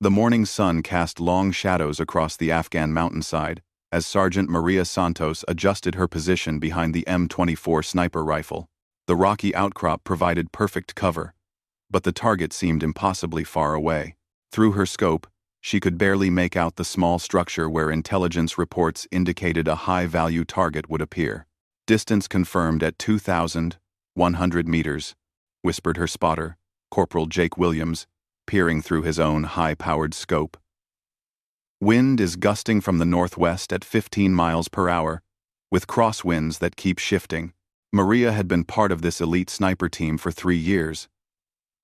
The morning sun cast long shadows across the Afghan mountainside as Sergeant Maria Santos adjusted her position behind the M24 sniper rifle. The rocky outcrop provided perfect cover, but the target seemed impossibly far away. Through her scope, she could barely make out the small structure where intelligence reports indicated a high-value target would appear. Distance confirmed at 2,100 meters, whispered her spotter, Corporal Jake Williams, peering through his own high-powered scope. Wind is gusting from the northwest at 15 miles per hour, with crosswinds that keep shifting. Maria had been part of this elite sniper team for 3 years,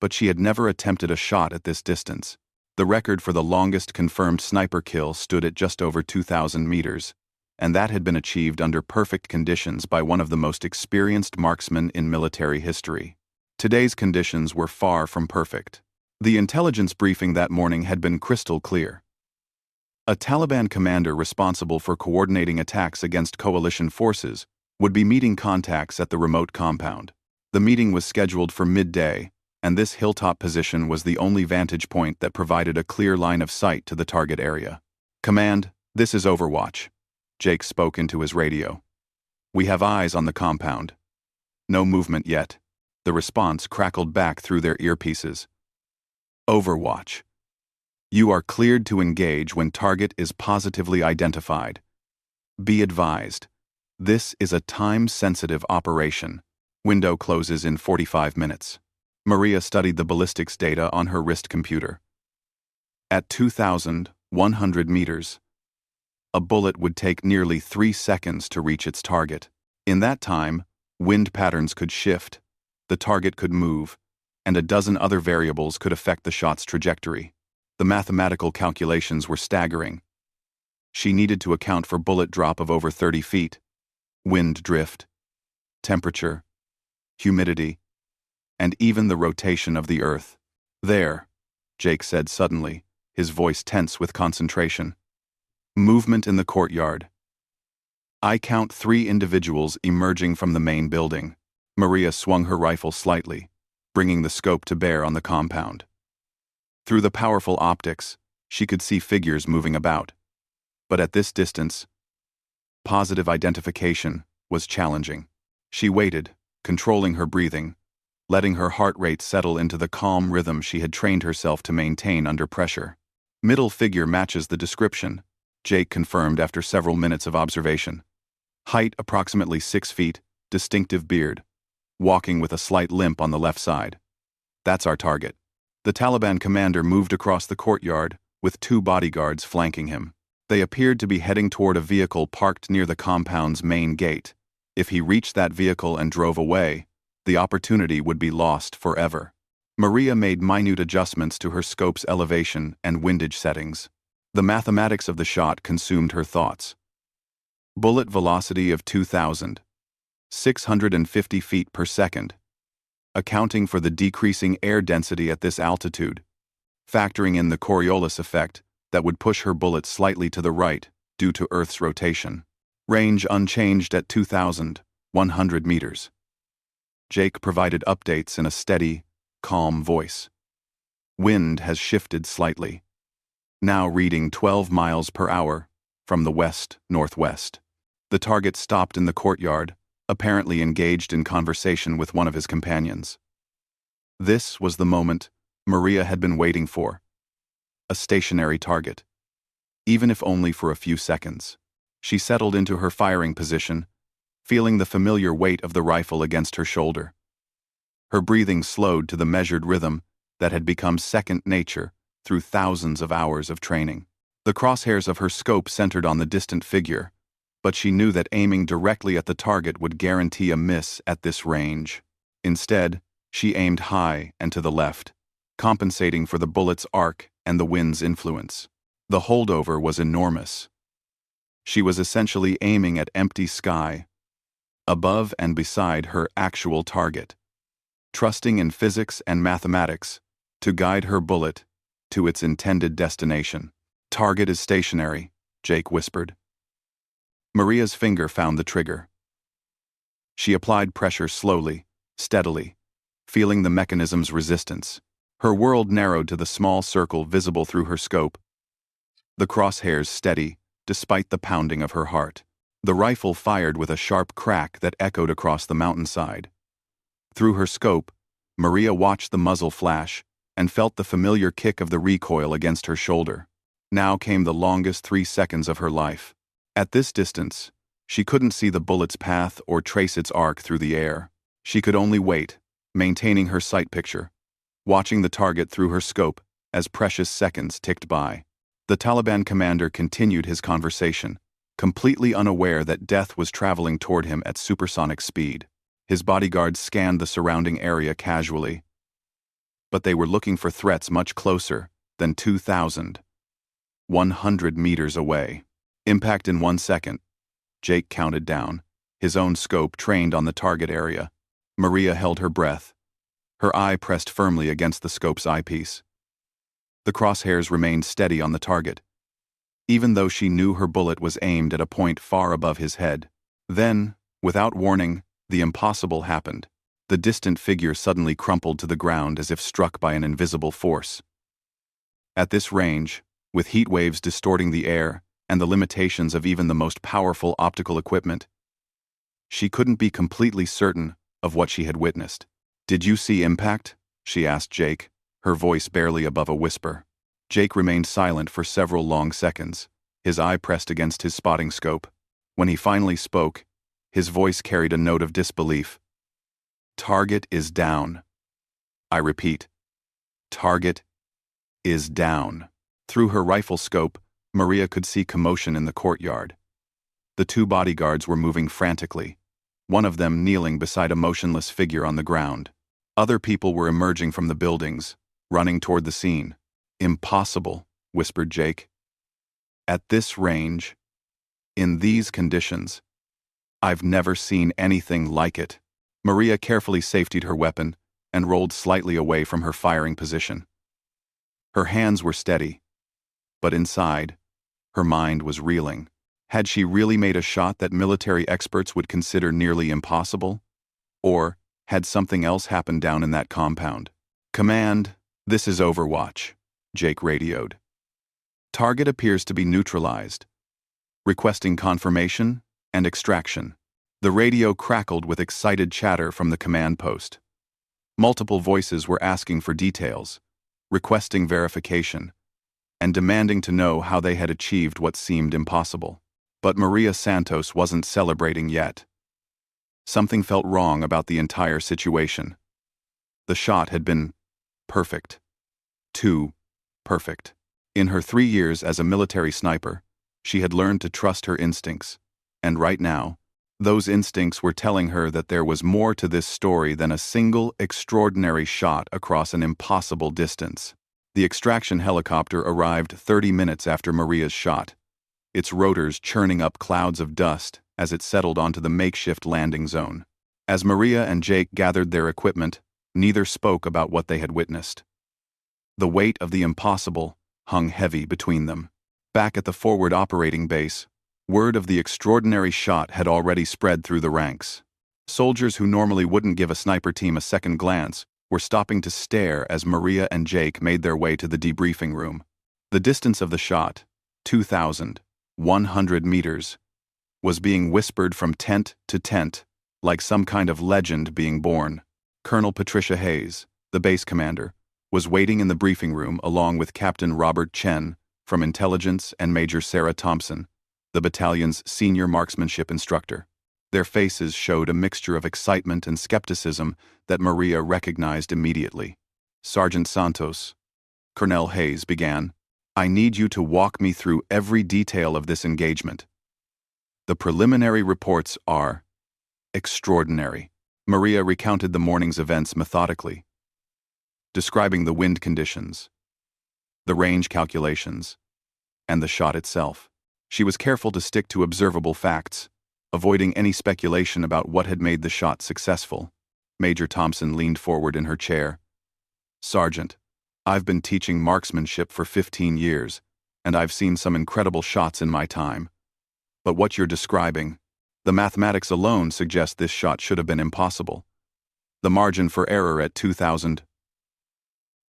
but she had never attempted a shot at this distance. The record for the longest confirmed sniper kill stood at just over 2,000 meters, and that had been achieved under perfect conditions by one of the most experienced marksmen in military history. Today's conditions were far from perfect. The intelligence briefing that morning had been crystal clear. A Taliban commander responsible for coordinating attacks against coalition forces would be meeting contacts at the remote compound. The meeting was scheduled for midday, and this hilltop position was the only vantage point that provided a clear line of sight to the target area. "Command, this is Overwatch," Jake spoke into his radio. "We have eyes on the compound." "No movement yet," the response crackled back through their earpieces. "Overwatch. You are cleared to engage when target is positively identified. Be advised, this is a time-sensitive operation. Window closes in 45 minutes. Maria studied the ballistics data on her wrist computer. At 2,100 meters, a bullet would take nearly 3 seconds to reach its target. In that time, wind patterns could shift, the target could move, and a dozen other variables could affect the shot's trajectory. The mathematical calculations were staggering. She needed to account for bullet drop of over 30 feet, wind drift, temperature, humidity, and even the rotation of the earth. "There," Jake said suddenly, his voice tense with concentration. "Movement in the courtyard. I count 3 individuals emerging from the main building." Maria swung her rifle slightly, bringing the scope to bear on the compound. Through the powerful optics, she could see figures moving about. But at this distance, positive identification was challenging. She waited, controlling her breathing, letting her heart rate settle into the calm rhythm she had trained herself to maintain under pressure. "Middle figure matches the description," Jake confirmed after several minutes of observation. "Height approximately 6 feet, distinctive beard, walking with a slight limp on the left side. That's our target." The Taliban commander moved across the courtyard, with 2 bodyguards flanking him. They appeared to be heading toward a vehicle parked near the compound's main gate. If he reached that vehicle and drove away, the opportunity would be lost forever. Maria made minute adjustments to her scope's elevation and windage settings. The mathematics of the shot consumed her thoughts. Bullet velocity of 2,650 feet per second, accounting for the decreasing air density at this altitude, factoring in the Coriolis effect that would push her bullet slightly to the right due to Earth's rotation. Range unchanged at 2,100 meters. Jake provided updates in a steady, calm voice. Wind has shifted slightly, now reading 12 miles per hour from the west-northwest. The target stopped in the courtyard, apparently engaged in conversation with one of his companions. This was the moment Maria had been waiting for. A stationary target, even if only for a few seconds. She settled into her firing position, feeling the familiar weight of the rifle against her shoulder. Her breathing slowed to the measured rhythm that had become second nature through thousands of hours of training. The crosshairs of her scope centered on the distant figure, but she knew that aiming directly at the target would guarantee a miss at this range. Instead, she aimed high and to the left, compensating for the bullet's arc and the wind's influence. The holdover was enormous. She was essentially aiming at empty sky, above and beside her actual target, trusting in physics and mathematics to guide her bullet to its intended destination. "Target is stationary," Jake whispered. Maria's finger found the trigger. She applied pressure slowly, steadily, feeling the mechanism's resistance. Her world narrowed to the small circle visible through her scope, the crosshairs steady, despite the pounding of her heart. The rifle fired with a sharp crack that echoed across the mountainside. Through her scope, Maria watched the muzzle flash and felt the familiar kick of the recoil against her shoulder. Now came the longest 3 seconds of her life. At this distance, she couldn't see the bullet's path or trace its arc through the air. She could only wait, maintaining her sight picture, watching the target through her scope as precious seconds ticked by. The Taliban commander continued his conversation, completely unaware that death was traveling toward him at supersonic speed. His bodyguards scanned the surrounding area casually, but they were looking for threats much closer than 2,100 meters away. Impact in 1 second. Jake counted down, his own scope trained on the target area. Maria held her breath, her eye pressed firmly against the scope's eyepiece. The crosshairs remained steady on the target, even though she knew her bullet was aimed at a point far above his head. Then, without warning, the impossible happened. The distant figure suddenly crumpled to the ground as if struck by an invisible force. At this range, with heat waves distorting the air and the limitations of even the most powerful optical equipment, she couldn't be completely certain of what she had witnessed. "Did you see impact?" she asked Jake, her voice barely above a whisper. Jake remained silent for several long seconds, his eye pressed against his spotting scope. When he finally spoke, his voice carried a note of disbelief. "Target is down. I repeat, target is down." Through her rifle scope, Maria could see commotion in the courtyard. The 2 bodyguards were moving frantically, one of them kneeling beside a motionless figure on the ground. Other people were emerging from the buildings, running toward the scene. "Impossible," whispered Jake. "At this range, in these conditions, I've never seen anything like it." Maria carefully safetied her weapon and rolled slightly away from her firing position. Her hands were steady, but inside, her mind was reeling. Had she really made a shot that military experts would consider nearly impossible? Or had something else happened down in that compound? "Command, this is Overwatch," Jake radioed. "Target appears to be neutralized. Requesting confirmation and extraction." The radio crackled with excited chatter from the command post. Multiple voices were asking for details, requesting verification, and demanding to know how they had achieved what seemed impossible. But Maria Santos wasn't celebrating yet. Something felt wrong about the entire situation. The shot had been perfect. Too perfect. In her 3 years as a military sniper, she had learned to trust her instincts, and right now, those instincts were telling her that there was more to this story than a single extraordinary shot across an impossible distance. The extraction helicopter arrived 30 minutes after Maria's shot, its rotors churning up clouds of dust as it settled onto the makeshift landing zone. As Maria and Jake gathered their equipment, neither spoke about what they had witnessed. The weight of the impossible hung heavy between them. Back at the forward operating base, word of the extraordinary shot had already spread through the ranks. Soldiers who normally wouldn't give a sniper team a second glance were stopping to stare as Maria and Jake made their way to the debriefing room. The distance of the shot, 2,100 meters, was being whispered from tent to tent, like some kind of legend being born. Colonel Patricia Hayes, the base commander, was waiting in the briefing room along with Captain Robert Chen from Intelligence and Major Sarah Thompson, the battalion's senior marksmanship instructor. Their faces showed a mixture of excitement and skepticism that Maria recognized immediately. "Sergeant Santos," Colonel Hayes began, "I need you to walk me through every detail of this engagement. The preliminary reports are extraordinary." Maria recounted the morning's events methodically, describing the wind conditions, the range calculations, and the shot itself. She was careful to stick to observable facts, avoiding any speculation about what had made the shot successful. Major Thompson leaned forward in her chair. "Sergeant, I've been teaching marksmanship for 15 years, and I've seen some incredible shots in my time. But what you're describing, the mathematics alone suggest this shot should have been impossible. The margin for error at 2,100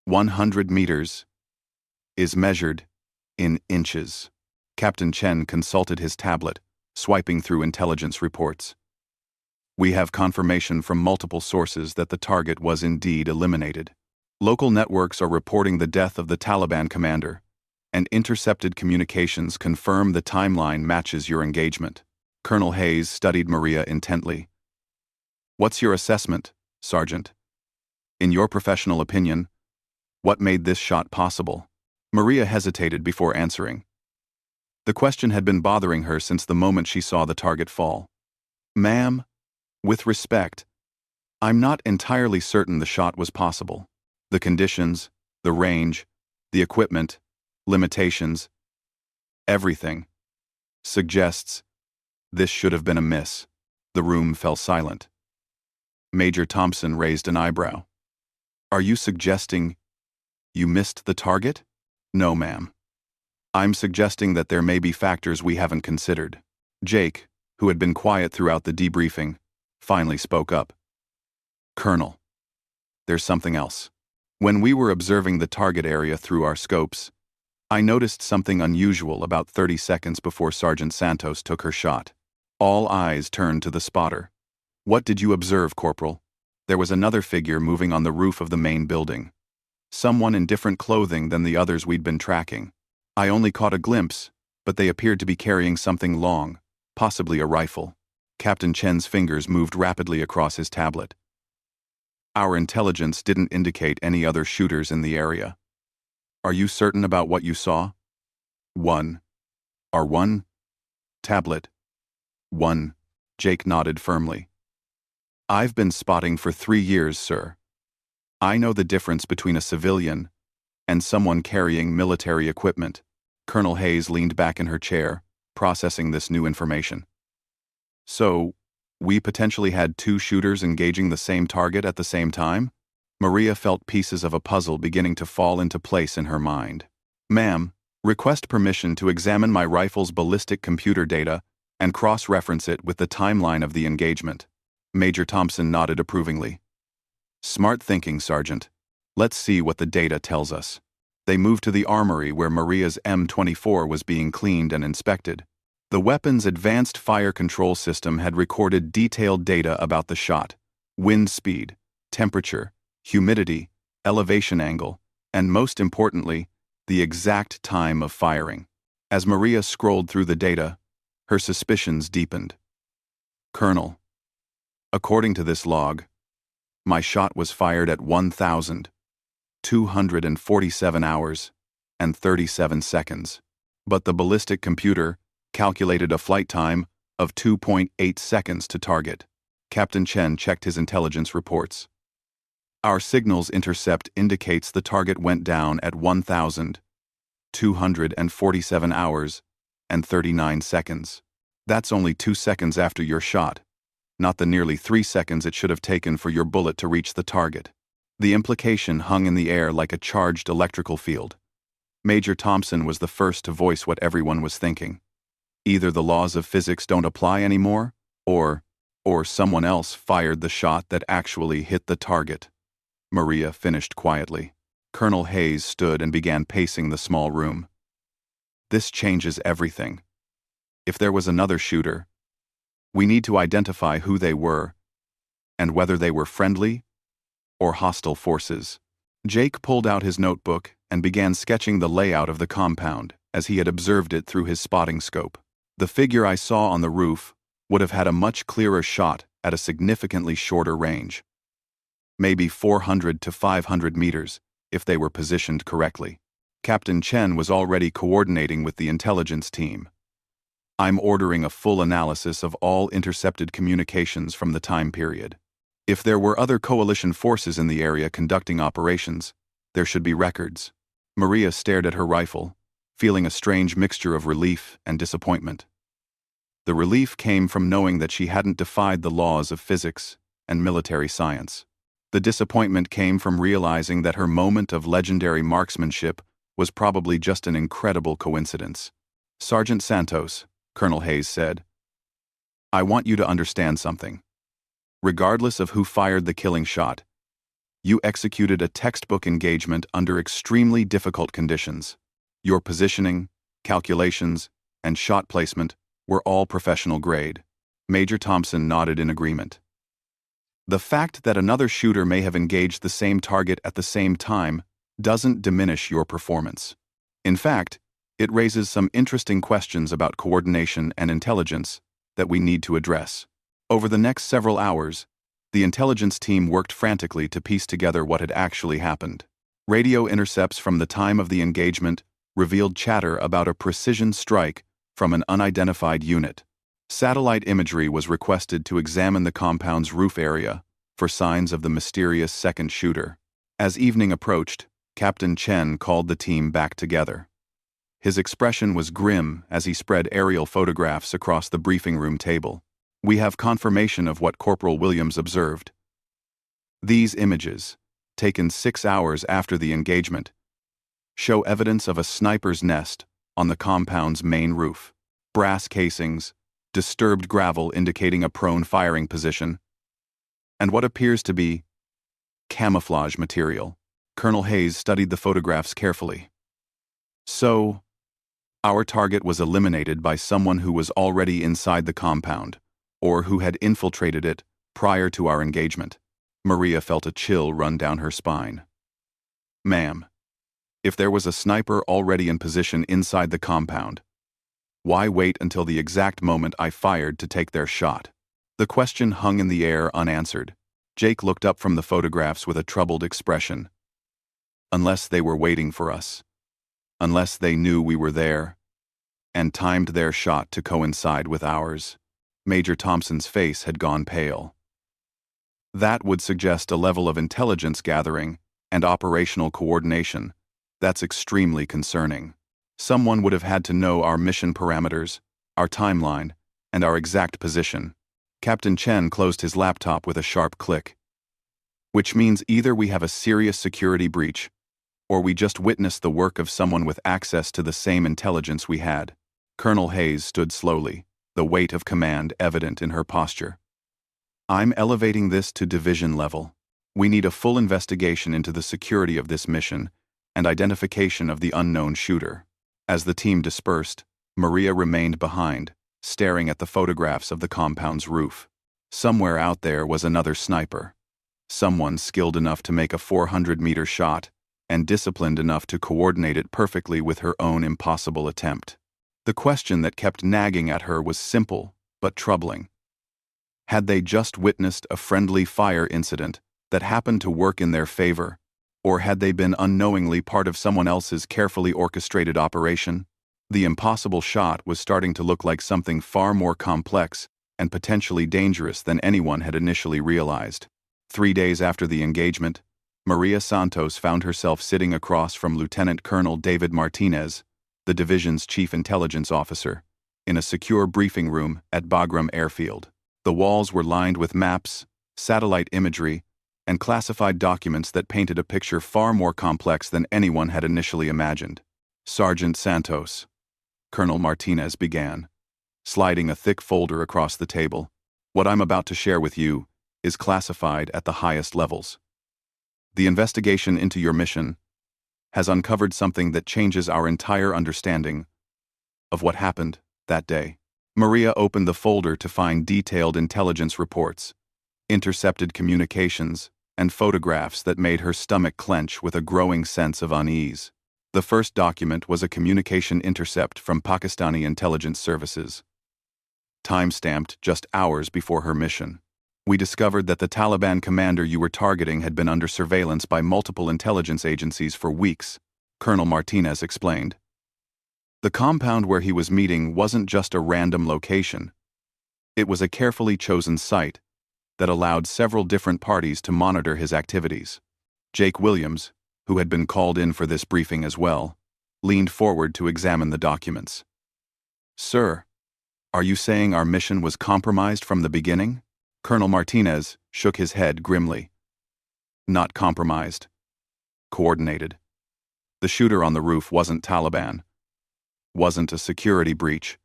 100 meters is measured in inches. Captain Chen consulted his tablet, swiping through intelligence reports. We have confirmation from multiple sources that the target was indeed eliminated. Local networks are reporting the death of the Taliban commander, and intercepted communications confirm the timeline matches your engagement. Colonel Hayes studied Maria intently. What's your assessment, Sergeant? In your professional opinion, what made this shot possible? Maria hesitated before answering. The question had been bothering her since the moment she saw the target fall. Ma'am, with respect, I'm not entirely certain the shot was possible. The conditions, the range, the equipment, limitations, everything suggests this should have been a miss. The room fell silent. Major Thompson raised an eyebrow. Are you suggesting you missed the target? No, ma'am. I'm suggesting that there may be factors we haven't considered. Jake, who had been quiet throughout the debriefing, finally spoke up. Colonel, there's something else. When we were observing the target area through our scopes, I noticed something unusual about 30 seconds before Sergeant Santos took her shot. All eyes turned to the spotter. What did you observe, Corporal? There was another figure moving on the roof of the main building. Someone in different clothing than the others we'd been tracking. I only caught a glimpse, but they appeared to be carrying something long, possibly a rifle. Captain Chen's fingers moved rapidly across his tablet. Our intelligence didn't indicate any other shooters in the area. Are you certain about what you saw? R1? Tablet. 1. Jake nodded firmly. I've been spotting for 3 years, sir. I know the difference between a civilian and someone carrying military equipment. Colonel Hayes leaned back in her chair, processing this new information. So, we potentially had 2 shooters engaging the same target at the same time? Maria felt pieces of a puzzle beginning to fall into place in her mind. Ma'am, request permission to examine my rifle's ballistic computer data and cross-reference it with the timeline of the engagement. Major Thompson nodded approvingly. Smart thinking, Sergeant. Let's see what the data tells us. They moved to the armory where Maria's M24 was being cleaned and inspected. The weapon's advanced fire control system had recorded detailed data about the shot, wind speed, temperature, humidity, elevation angle, and most importantly, the exact time of firing. As Maria scrolled through the data, her suspicions deepened. Colonel, according to this log, my shot was fired at 1,247 hours and 37 seconds, but the ballistic computer calculated a flight time of 2.8 seconds to target. Captain Chen checked his intelligence reports. Our signals intercept indicates the target went down at 1,247 hours and 39 seconds. That's only 2 seconds after your shot, not the nearly 3 seconds it should have taken for your bullet to reach the target. The implication hung in the air like a charged electrical field. Major Thompson was the first to voice what everyone was thinking. Either the laws of physics don't apply anymore, or someone else fired the shot that actually hit the target. Maria finished quietly. Colonel Hayes stood and began pacing the small room. This changes everything. If there was another shooter, we need to identify who they were and whether they were friendly or hostile forces. Jake pulled out his notebook and began sketching the layout of the compound as he had observed it through his spotting scope. The figure I saw on the roof would have had a much clearer shot at a significantly shorter range. Maybe 400 to 500 meters if they were positioned correctly. Captain Chen was already coordinating with the intelligence team. I'm ordering a full analysis of all intercepted communications from the time period. If there were other coalition forces in the area conducting operations, there should be records. Maria stared at her rifle, feeling a strange mixture of relief and disappointment. The relief came from knowing that she hadn't defied the laws of physics and military science. The disappointment came from realizing that her moment of legendary marksmanship was probably just an incredible coincidence. Sergeant Santos, Colonel Hayes said, I want you to understand something. Regardless of who fired the killing shot, You executed a textbook engagement under extremely difficult conditions. Your positioning, calculations, and shot placement were all professional grade. Major Thompson nodded in agreement. The fact that another shooter may have engaged the same target at the same time doesn't diminish your performance. In fact, it raises some interesting questions about coordination and intelligence that we need to address. Over the next several hours, the intelligence team worked frantically to piece together what had actually happened. Radio intercepts from the time of the engagement revealed chatter about a precision strike from an unidentified unit. Satellite imagery was requested to examine the compound's roof area for signs of the mysterious second shooter. As evening approached, Captain Chen called the team back together. His expression was grim as he spread aerial photographs across the briefing room table. We have confirmation of what Corporal Williams observed. These images, taken 6 hours after the engagement, show evidence of a sniper's nest on the compound's main roof. Brass casings, disturbed gravel indicating a prone firing position, and what appears to be camouflage material. Colonel Hayes studied the photographs carefully. So, our target was eliminated by someone who was already inside the compound, or who had infiltrated it prior to our engagement. Maria felt a chill run down her spine. Ma'am, if there was a sniper already in position inside the compound, why wait until the exact moment I fired to take their shot? The question hung in the air unanswered. Jake looked up from the photographs with a troubled expression. Unless they were waiting for us. Unless they knew we were there, and timed their shot to coincide with ours. Major Thompson's face had gone pale. That would suggest a level of intelligence gathering and operational coordination that's extremely concerning. Someone would have had to know our mission parameters, our timeline, and our exact position. Captain Chen closed his laptop with a sharp click. Which means either we have a serious security breach, or we just witnessed the work of someone with access to the same intelligence we had. Colonel Hayes stood slowly, the weight of command evident in her posture. I'm elevating this to division level. We need a full investigation into the security of this mission and identification of the unknown shooter. As the team dispersed, Maria remained behind, staring at the photographs of the compound's roof. Somewhere out there was another sniper. Someone skilled enough to make a 400-meter shot and disciplined enough to coordinate it perfectly with her own impossible attempt. The question that kept nagging at her was simple but troubling. Had they just witnessed a friendly fire incident that happened to work in their favor, or had they been unknowingly part of someone else's carefully orchestrated operation? The impossible shot was starting to look like something far more complex and potentially dangerous than anyone had initially realized. 3 days after the engagement, Maria Santos found herself sitting across from Lieutenant Colonel David Martinez, the division's chief intelligence officer, in a secure briefing room at Bagram Airfield. The walls were lined with maps, satellite imagery, and classified documents that painted a picture far more complex than anyone had initially imagined. Sergeant Santos, Colonel Martinez began, sliding a thick folder across the table. What I'm about to share with you is classified at the highest levels. The investigation into your mission has uncovered something that changes our entire understanding of what happened that day. Maria opened the folder to find detailed intelligence reports, intercepted communications, and photographs that made her stomach clench with a growing sense of unease. The first document was a communication intercept from Pakistani intelligence services, time-stamped just hours before her mission. We discovered that the Taliban commander you were targeting had been under surveillance by multiple intelligence agencies for weeks, Colonel Martinez explained. The compound where he was meeting wasn't just a random location. It was a carefully chosen site that allowed several different parties to monitor his activities. Jake Williams, who had been called in for this briefing as well, leaned forward to examine the documents. Sir, are you saying our mission was compromised from the beginning? Colonel Martinez shook his head grimly. Not compromised. Coordinated. The shooter on the roof wasn't Taliban, wasn't a security breach,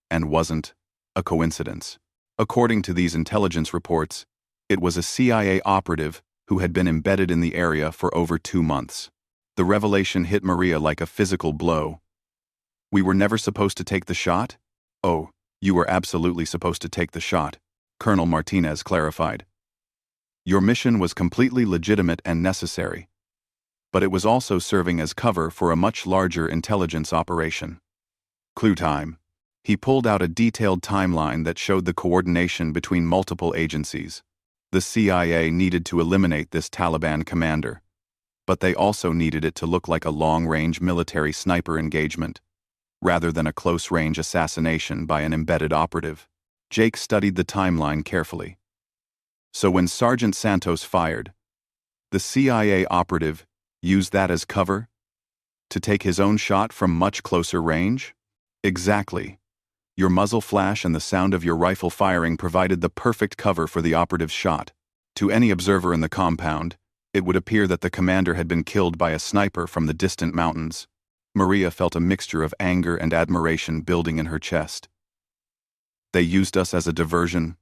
and wasn't a coincidence. According to these intelligence reports, it was a CIA operative who had been embedded in the area for over 2 months. The revelation hit Maria like a physical blow. "We were never supposed to take the shot?" "Oh, you were absolutely supposed to take the shot," Colonel Martinez clarified. "Your mission was completely legitimate and necessary. But it was also serving as cover for a much larger intelligence operation." Clue time. He pulled out a detailed timeline that showed the coordination between multiple agencies. The CIA needed to eliminate this Taliban commander, but they also needed it to look like a long-range military sniper engagement, rather than a close-range assassination by an embedded operative. Jake studied the timeline carefully. So when Sergeant Santos fired, the CIA operative used that as cover? To take his own shot from much closer range? Exactly. Your muzzle flash and the sound of your rifle firing provided the perfect cover for the operative's shot. To any observer in the compound, it would appear that the commander had been killed by a sniper from the distant mountains. Maria felt a mixture of anger and admiration building in her chest. "They used us as a diversion?"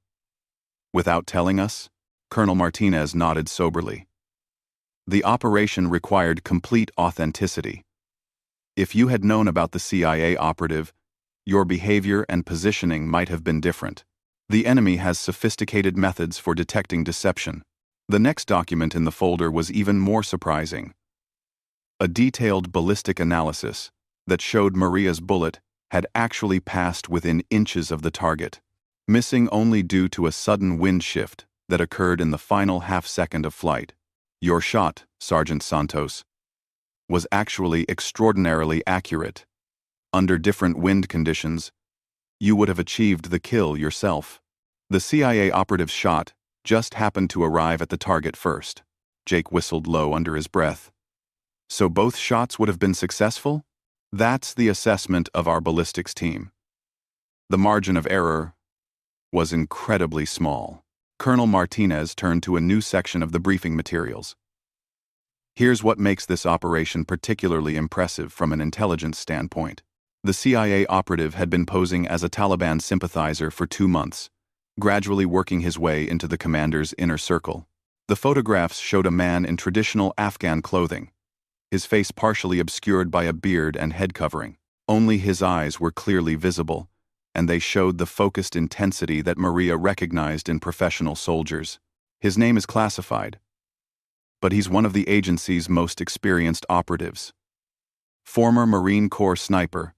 "Without telling us?" Colonel Martinez nodded soberly. "The operation required complete authenticity. If you had known about the CIA operative, your behavior and positioning might have been different. The enemy has sophisticated methods for detecting deception." The next document in the folder was even more surprising. A detailed ballistic analysis that showed Maria's bullet had actually passed within inches of the target, missing only due to a sudden wind shift that occurred in the final half-second of flight. "Your shot, Sergeant Santos, was actually extraordinarily accurate. Under different wind conditions, you would have achieved the kill yourself. The CIA operative's shot just happened to arrive at the target first." Jake whistled low under his breath. "So both shots would have been successful?" "That's the assessment of our ballistics team. The margin of error was incredibly small." Colonel Martinez turned to a new section of the briefing materials. "Here's what makes this operation particularly impressive from an intelligence standpoint. The CIA operative had been posing as a Taliban sympathizer for 2 months, gradually working his way into the commander's inner circle. The photographs showed a man in traditional Afghan clothing, his face partially obscured by a beard and head covering. Only his eyes were clearly visible, and they showed the focused intensity that Maria recognized in professional soldiers. His name is classified, but he's one of the agency's most experienced operatives. Former Marine Corps sniper.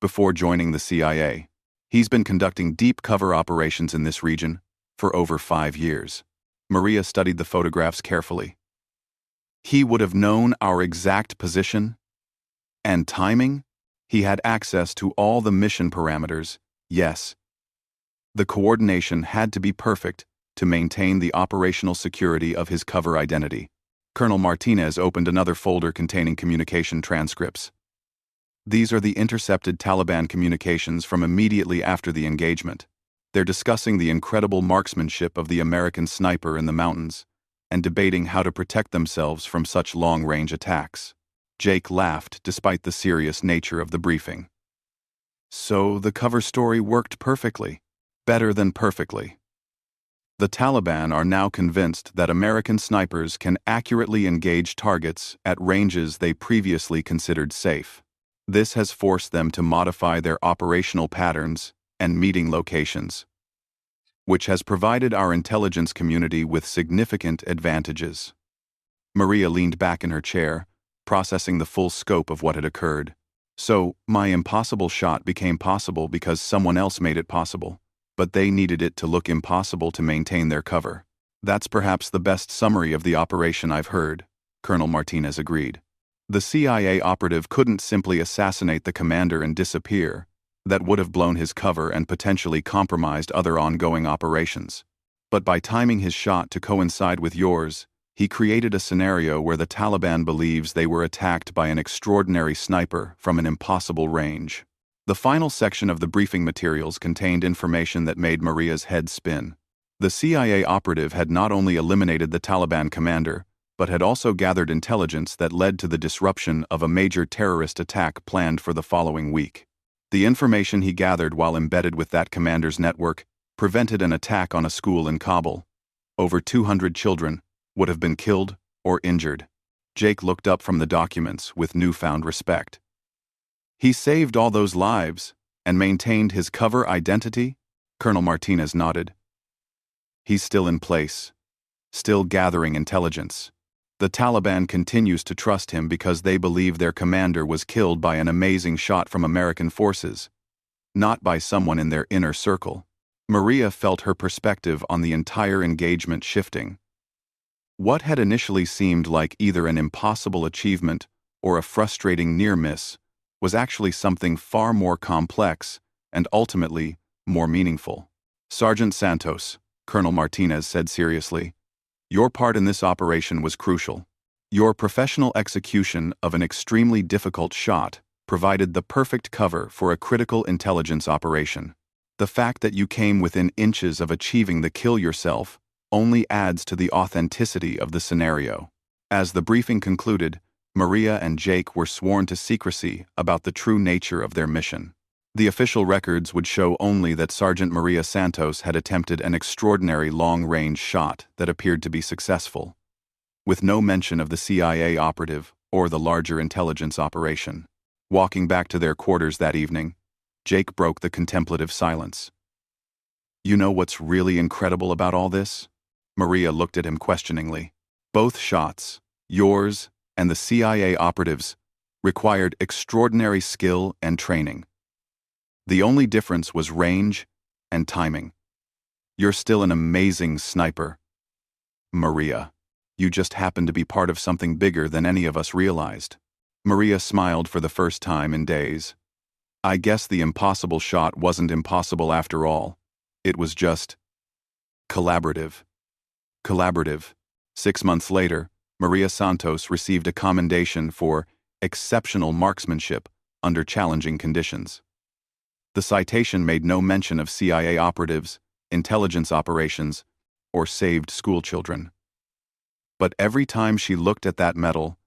Before joining the CIA, he's been conducting deep cover operations in this region for over 5 years. Maria studied the photographs carefully. He would have known our exact position and timing. He had access to all the mission parameters, yes. The coordination had to be perfect to maintain the operational security of his cover identity. Colonel Martinez opened another folder containing communication transcripts. These are the intercepted Taliban communications from immediately after the engagement. They're discussing the incredible marksmanship of the American sniper in the mountains and debating how to protect themselves from such long-range attacks. Jake laughed despite the serious nature of the briefing. So the cover story worked perfectly. Better than perfectly. The Taliban are now convinced that American snipers can accurately engage targets at ranges they previously considered safe. This has forced them to modify their operational patterns and meeting locations, which has provided our intelligence community with significant advantages. Maria leaned back in her chair, processing the full scope of what had occurred. So, my impossible shot became possible because someone else made it possible, but they needed it to look impossible to maintain their cover. That's perhaps the best summary of the operation I've heard, Colonel Martinez agreed. The CIA operative couldn't simply assassinate the commander and disappear. That would have blown his cover and potentially compromised other ongoing operations. But by timing his shot to coincide with yours, he created a scenario where the Taliban believes they were attacked by an extraordinary sniper from an impossible range. The final section of the briefing materials contained information that made Maria's head spin. The CIA operative had not only eliminated the Taliban commander, but had also gathered intelligence that led to the disruption of a major terrorist attack planned for the following week. The information he gathered while embedded with that commander's network prevented an attack on a school in Kabul. Over 200 children, would have been killed or injured. Jake looked up from the documents with newfound respect. He saved all those lives and maintained his cover identity? Colonel Martinez nodded. He's still in place, still gathering intelligence. The Taliban continues to trust him because they believe their commander was killed by an amazing shot from American forces, not by someone in their inner circle. Maria felt her perspective on the entire engagement shifting. What had initially seemed like either an impossible achievement or a frustrating near-miss was actually something far more complex and ultimately more meaningful. Sergeant Santos, Colonel Martinez said seriously, your part in this operation was crucial. Your professional execution of an extremely difficult shot provided the perfect cover for a critical intelligence operation. The fact that you came within inches of achieving the kill yourself only adds to the authenticity of the scenario. As the briefing concluded, Maria and Jake were sworn to secrecy about the true nature of their mission. The official records would show only that Sergeant Maria Santos had attempted an extraordinary long-range shot that appeared to be successful, with no mention of the CIA operative or the larger intelligence operation. Walking back to their quarters that evening, Jake broke the contemplative silence. You know what's really incredible about all this? Maria looked at him questioningly. Both shots, yours and the CIA operatives, required extraordinary skill and training. The only difference was range and timing. You're still an amazing sniper. Maria, you just happen to be part of something bigger than any of us realized. Maria smiled for the first time in days. I guess the impossible shot wasn't impossible after all. It was just collaborative. 6 months later, Maria Santos received a commendation for exceptional marksmanship under challenging conditions. The citation made no mention of CIA operatives, intelligence operations, or saved schoolchildren. But every time she looked at that medal,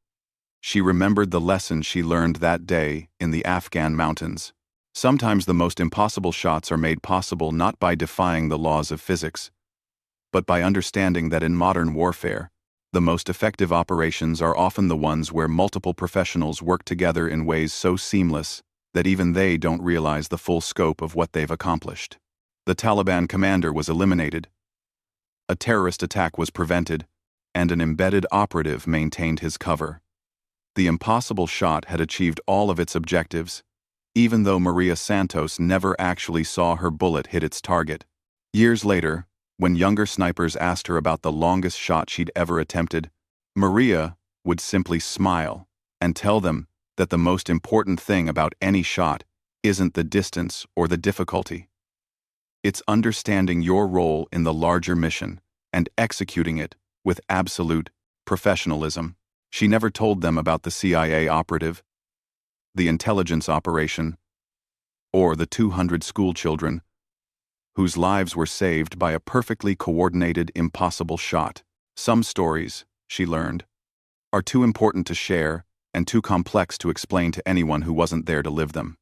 she remembered the lesson she learned that day in the Afghan mountains. Sometimes the most impossible shots are made possible not by defying the laws of physics, but by understanding that in modern warfare, the most effective operations are often the ones where multiple professionals work together in ways so seamless that even they don't realize the full scope of what they've accomplished. The Taliban commander was eliminated, a terrorist attack was prevented, and an embedded operative maintained his cover. The impossible shot had achieved all of its objectives, even though Maria Santos never actually saw her bullet hit its target. Years later, when younger snipers asked her about the longest shot she'd ever attempted, Maria would simply smile and tell them that the most important thing about any shot isn't the distance or the difficulty. It's understanding your role in the larger mission and executing it with absolute professionalism. She never told them about the CIA operative, the intelligence operation, or the 200 schoolchildren whose lives were saved by a perfectly coordinated, impossible shot. Some stories, she learned, are too important to share and too complex to explain to anyone who wasn't there to live them.